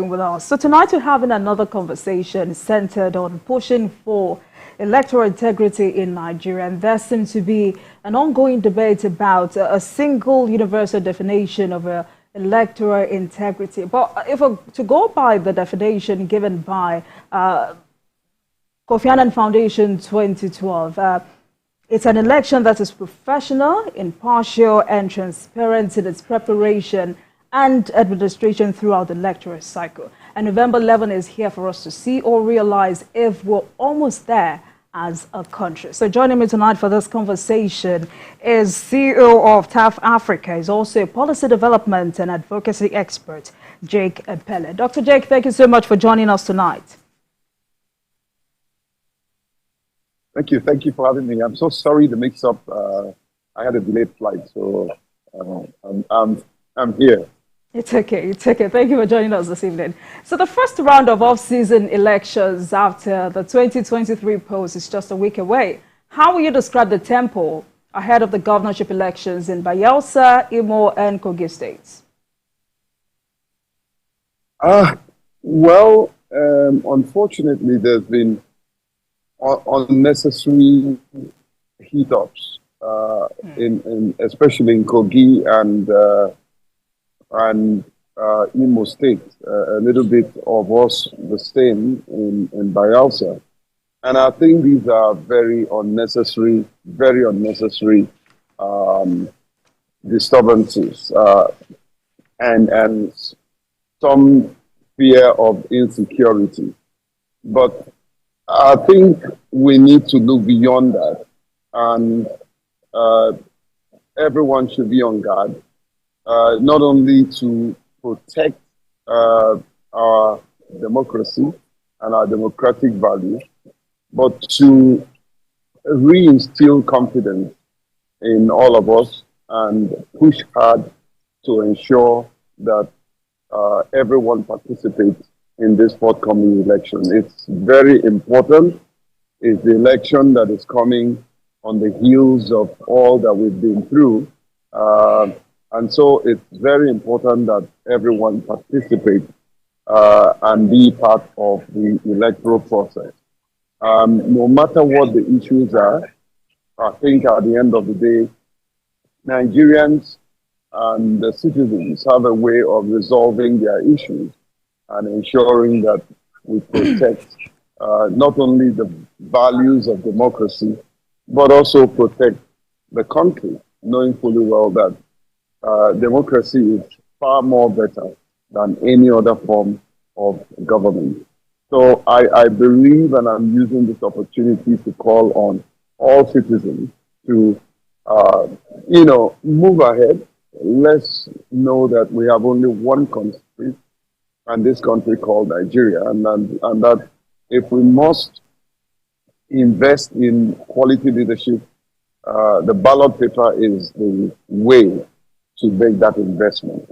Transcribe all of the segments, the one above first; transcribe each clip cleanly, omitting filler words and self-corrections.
with us. So tonight we're having another conversation centered on pushing for electoral integrity in Nigeria, and there seems to be an ongoing debate about a single universal definition of electoral integrity. But if to go by the definition given by Kofi Annan Foundation 2012, it's an election that is professional, impartial, and transparent in its preparation and administration throughout the electoral cycle. And November 11 is here for us to see or realize if we're almost there as a country. So joining me tonight for this conversation is CEO of TAF Africa. He's also a policy development and advocacy expert, Jake Epelle. Dr. Jake, thank you so much for joining us tonight. Thank you. Thank you for having me. I'm so sorry to mix up. I had a delayed flight, so I'm here. It's okay. It's okay. Thank you for joining us this evening. So the first round of off-season elections after the 2023 polls is just a week away. How will you describe the tempo ahead of the governorship elections in Bayelsa, Imo, and Kogi states? Well, unfortunately, there's been unnecessary heat-ups, especially in Kogi and Imo State. A little bit of us the same in Bayelsa. And I think these are very unnecessary disturbances and some fear of insecurity. But I think we need to look beyond that, and everyone should be on guard. Not only to protect our democracy and our democratic values, but to reinstill confidence in all of us and push hard to ensure that everyone participates in this forthcoming election. It's very important. It's the election that is coming on the heels of all that we've been through. And so it's very important that everyone participate and be part of the electoral process. No matter what the issues are, I think at the end of the day, Nigerians and the citizens have a way of resolving their issues and ensuring that we protect not only the values of democracy, but also protect the country, knowing fully well that democracy is far more better than any other form of government. So I believe, and I'm using this opportunity to call on all citizens to, move ahead. Let's know that we have only one country, and this country called Nigeria, and that if we must invest in quality leadership, the ballot paper is the way to make that investment.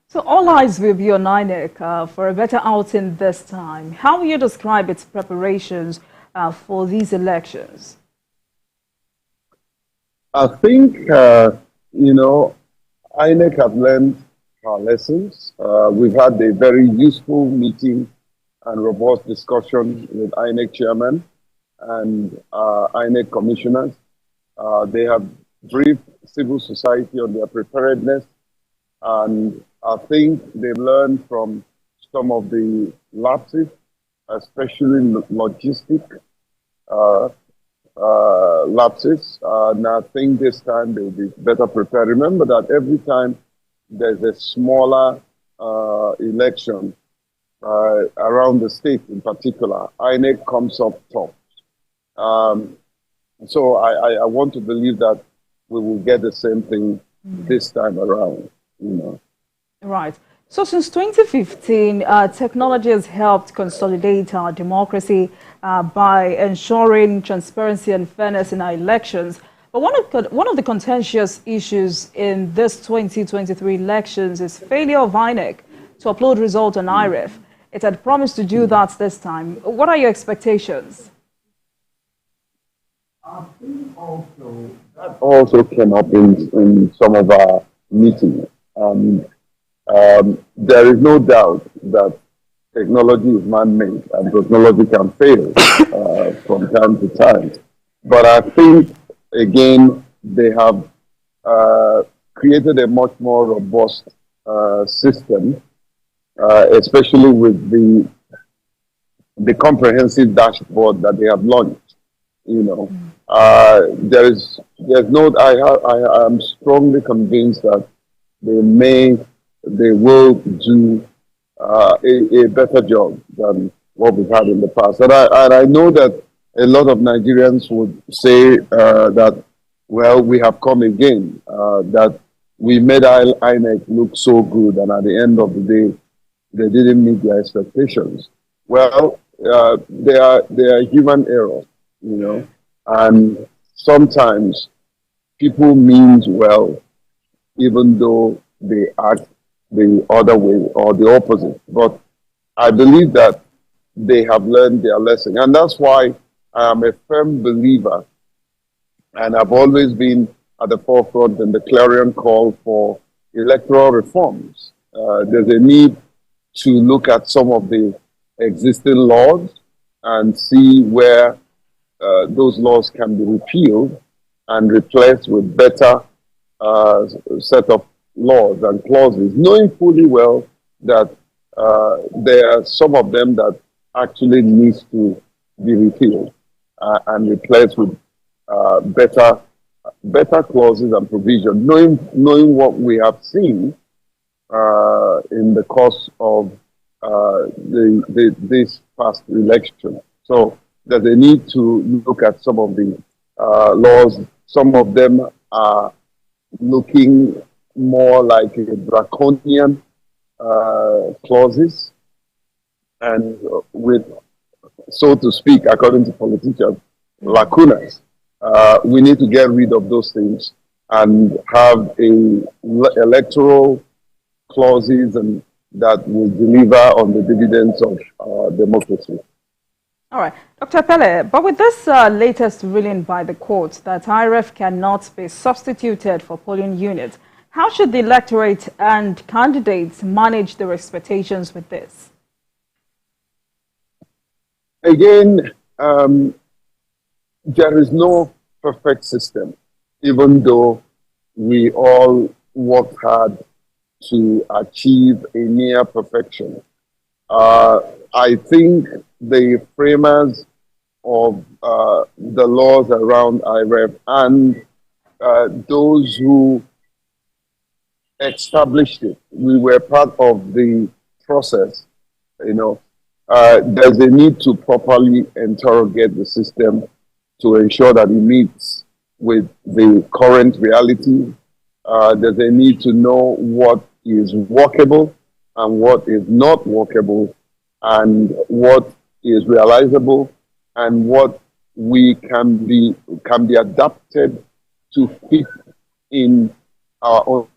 So all eyes will be on INEC for a better outing this time. How will you describe its preparations for these elections? I think, INEC have learned our lessons. We've had a very useful meeting and robust discussion with INEC chairman and INEC commissioners. They have briefed civil society on their preparedness, and I think they've learned from some of the lapses, especially logistic lapses, and I think this time they'll be better prepared. Remember that every time there's a smaller election around the state in particular, INEC comes up top. So I want to believe that we will get the same thing this time around. Right. So since 2015, technology has helped consolidate our democracy by ensuring transparency and fairness in our elections. But one of the contentious issues in this 2023 elections is failure of INEC to upload results on IREF. It had promised to do that this time. What are your expectations? I think that also came up in some of our meetings. There is no doubt that technology is man-made and technology can fail from time to time. But I think, again, they have created a much more robust system, especially with the comprehensive dashboard that they have launched. You know, there's no. I am strongly convinced that they will do a better job than what we've had in the past. And I know that a lot of Nigerians would say that, well, we have come again, that we made INEC look so good, and at the end of the day, they didn't meet their expectations. Well, they are human errors, you know, and sometimes people mean well, even though they act the other way or the opposite. But I believe that they have learned their lesson. And that's why I am a firm believer, and I've always been at the forefront in the clarion call for electoral reforms. There's a need to look at some of the existing laws and see where those laws can be repealed and replaced with better set of laws and clauses, knowing fully well that there are some of them that actually needs to be repealed and replaced with better clauses and provision, knowing what we have seen in the course of this past election. So there's a need to look at some of the laws. Some of them are looking more like a draconian clauses, and with, so to speak, according to politicians, lacunas. We need to get rid of those things and have electoral clauses and that will deliver on the dividends of democracy. All right, Dr. Epelle, but with this latest ruling by the court that IREF cannot be substituted for polling units, how should the electorate and candidates manage their expectations with this? Again, there is no perfect system, even though we all work hard to achieve a near perfection. I think the framers of the laws around IREF and those who established it, we were part of the process, you know. There's a need to properly interrogate the system to ensure that it meets with the current reality. There's a need to know what is workable and what is not workable, and what is realizable and what we can be adapted to fit in our own.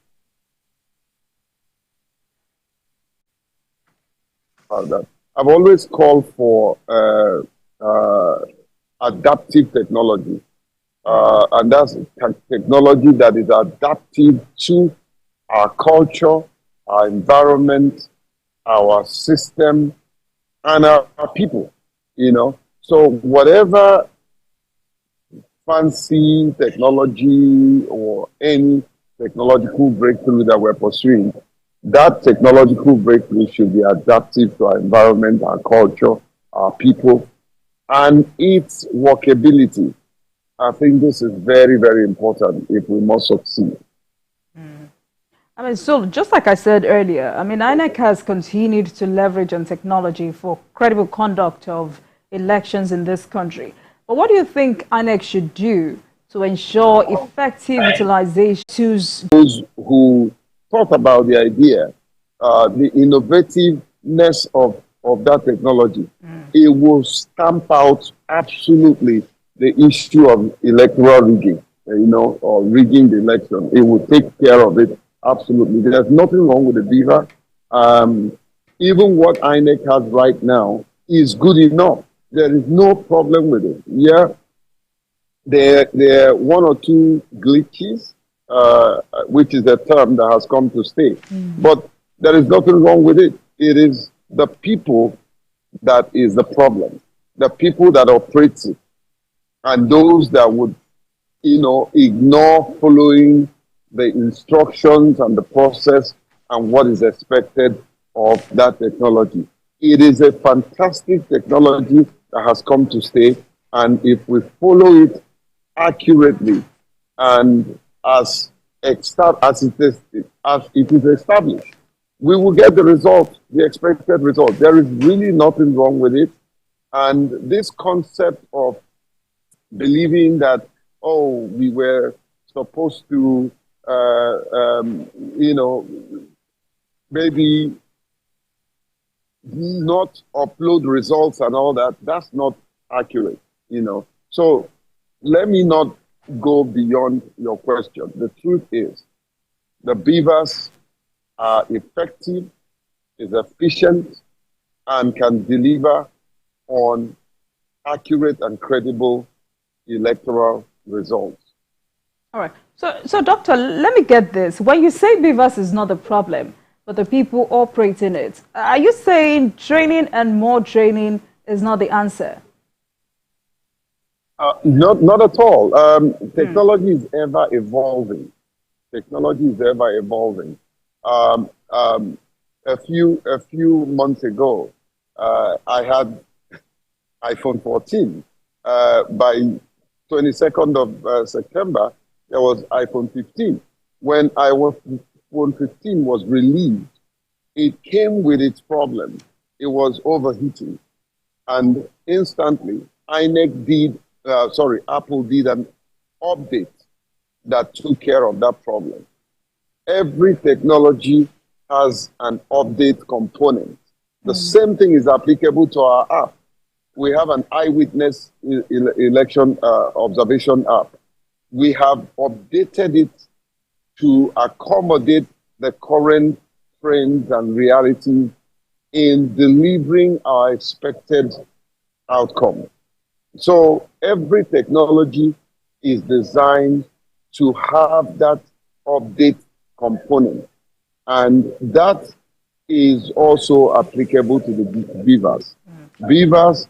I've always called for adaptive technology, and that's technology that is adaptive to our culture, our environment, our system, and our people, you know. So whatever fancy technology or any technological breakthrough that we're pursuing, that technological breakthrough should be adaptive to our environment, our culture, our people, and its workability. I think this is very, very important if we must succeed. I mean, so just like I said earlier, I mean, INEC has continued to leverage on technology for credible conduct of elections in this country. But what do you think INEC should do to ensure effective utilization? Those who thought about the idea, the innovativeness of that technology, it will stamp out absolutely the issue of electoral rigging, you know, or rigging the election. It will take care of it. Absolutely. There's nothing wrong with the BVAS. Even what INEC has right now is good enough. There is no problem with it. Yeah, there are one or two glitches, which is a term that has come to stay. But There is nothing wrong with it. It is the people that is the problem. The people that operate it, and those that would, ignore following the instructions and the process and what is expected of that technology. It is a fantastic technology that has come to stay, and if we follow it accurately and as it is established, we will get the result, the expected result. There is really nothing wrong with it. And this concept of believing that, oh, we were supposed to, maybe not upload results and all that, that's not accurate, So let me not go beyond your question. The truth is, the BVAS are effective, is efficient, and can deliver on accurate and credible electoral results. All right. So Doctor, let me get this. When you say BVAS is not the problem, but the people operating it, are you saying training and more training is not the answer? Not at all. Technology is ever evolving. Technology is ever evolving. A few months ago, I had iPhone 14. By 22nd of September, there was iPhone 15. When iPhone 15 was released, it came with its problem. It was overheating, and instantly, Apple did an update that took care of that problem. Every technology has an update component. The same thing is applicable to our app. We have an eyewitness election observation app. We have updated it to accommodate the current trends and realities in delivering our expected outcome. So every technology is designed to have that update component, and that is also applicable to the BVAS. BVAS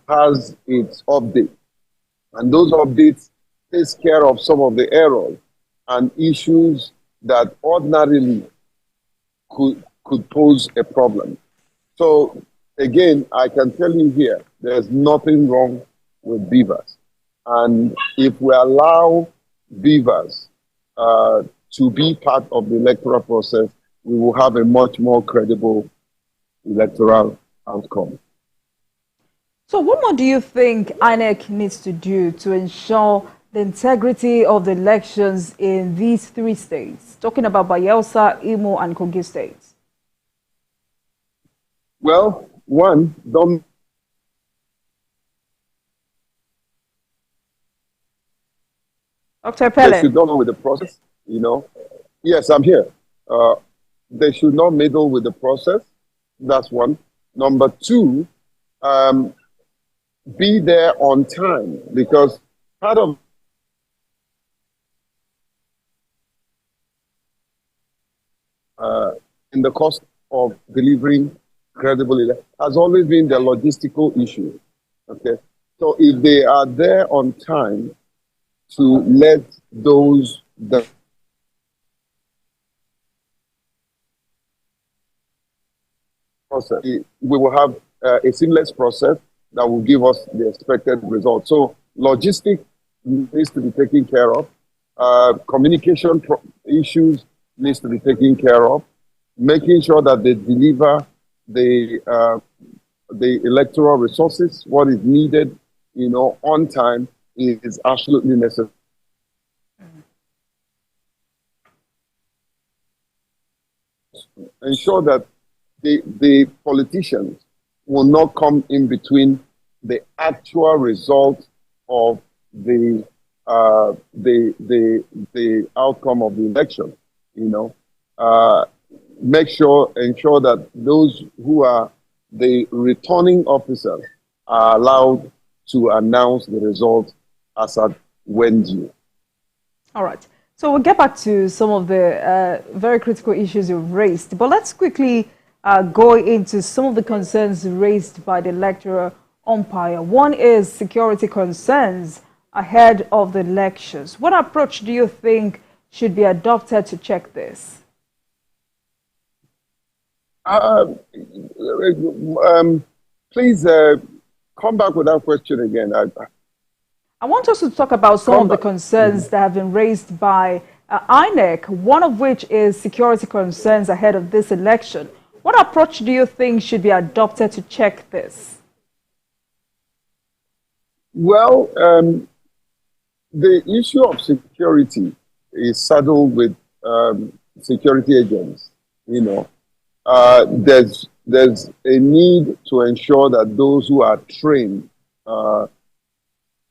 has its update, and those updates takes care of some of the errors and issues that ordinarily could pose a problem. So again, I can tell you here, there's nothing wrong with BVAS. And if we allow BVAS to be part of the electoral process, we will have a much more credible electoral outcome. So what more do you think INEC needs to do to ensure the integrity of the elections in these three states? Talking about Bayelsa, Imo, and Kogi states. Well, one, Dr. Epelle. They should not meddle with the process, Yes, I'm here. They should not meddle with the process. That's one. Number two, be there on time, because part of in the cost of delivering credible has always been the logistical issue. Okay, so if they are there on time to let those that process, we will have a seamless process that will give us the expected result. So logistics needs to be taken care of. Communication issues needs to be taken care of. Making sure that they deliver the electoral resources, what is needed, on time is absolutely necessary. Ensure that the politicians will not come in between the actual result of the outcome of the election. Ensure that those who are the returning officers are allowed to announce the result as at when due. All right. So we'll get back to some of the very critical issues you've raised, but let's quickly go into some of the concerns raised by the electoral umpire. One is security concerns ahead of the elections. What approach do you think should be adopted to check this? Please come back with that question again. I want us to talk about some of the concerns that have been raised by INEC, one of which is security concerns ahead of this election. What approach do you think should be adopted to check this? Well, the issue of security is saddled with security agents. You know, there's a need to ensure that those who are trained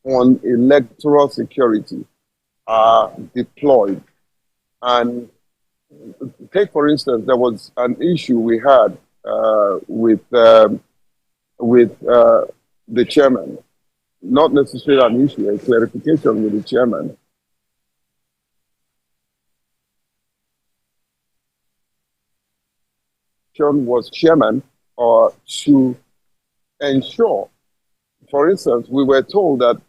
on electoral security are deployed. And take, for instance, there was an issue we had with the chairman. Not necessarily an issue, a clarification with the chairman. Was chairman to ensure, for instance, we were told that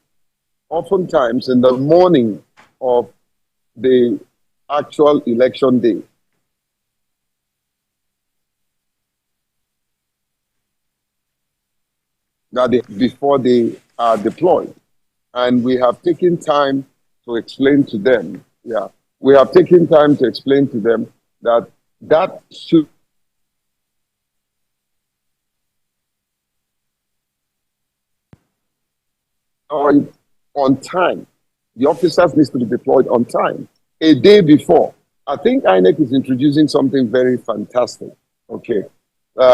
oftentimes in the morning of the actual election day, before they are deployed. And we have taken time to explain to them, we have taken time to explain to them that that should on time. The officers need to be deployed on time. A day before. I think INEC is introducing something very fantastic. Okay. We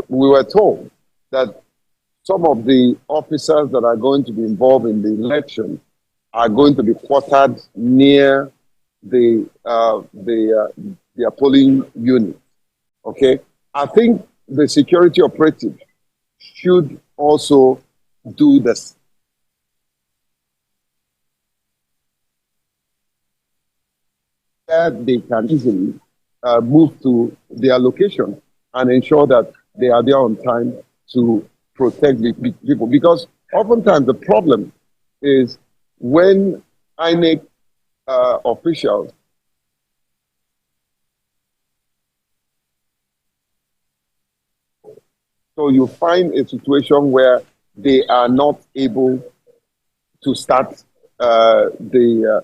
were told that some of the officers that are going to be involved in the election are going to be quartered near their polling unit. Okay. I think the security operative should also do this. That they can easily move to their location and ensure that they are there on time to protect the people. Because oftentimes the problem is when INEC officials so you find a situation where they are not able to start their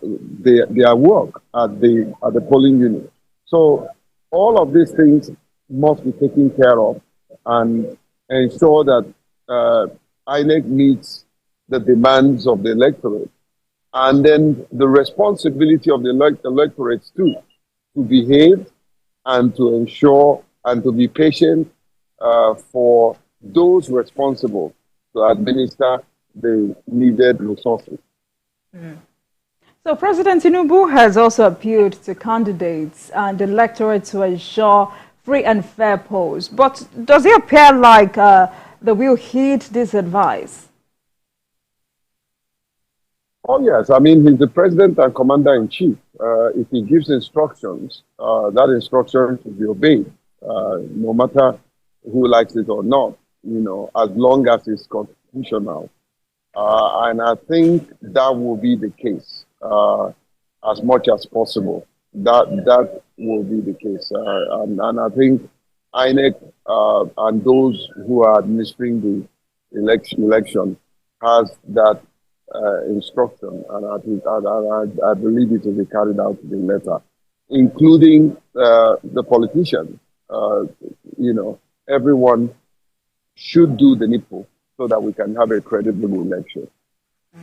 work at the polling unit. So all of these things must be taken care of and ensure that INEC meets the demands of the electorate. And then the responsibility of the electorate too, to behave and to ensure and to be patient for those responsible to administer the needed resources. Mm. So President Tinubu has also appealed to candidates and the electorate to ensure free and fair polls. But does it appear like they will heed this advice? Oh, yes. I mean, he's the president and commander-in-chief. If he gives instructions, that instruction should be obeyed, no matter who likes it or not, you know, as long as it's constitutional. And I think that will be the case as much as possible. That will be the case. And I think INEC and those who are administering the election has that instruction, and I believe it will be carried out to the letter, including the politicians. You know, everyone should do the needful so that we can have a credible election.